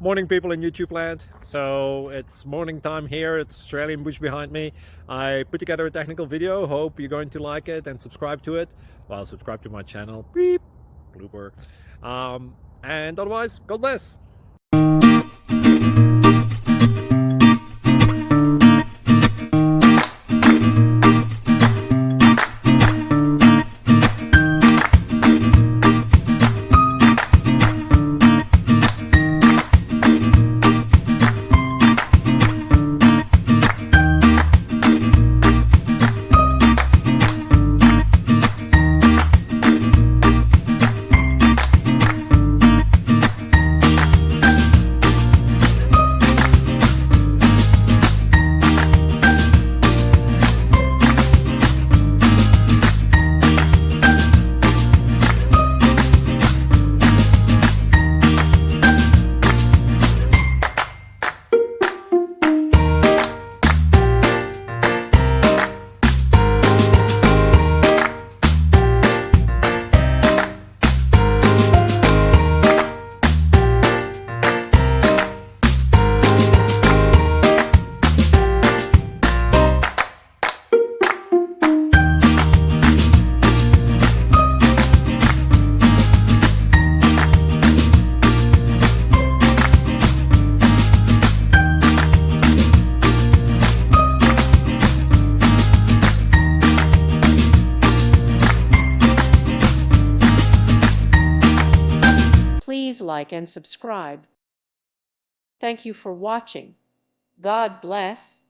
Morning, people in YouTube land. So it's morning time here. It's Australian bush behind me. I put together a technical video. Hope you're going to like it and subscribe to it. Well, subscribe to my channel. Beep, blooper. And otherwise, God bless. Please like and subscribe. Thank you for watching. God bless.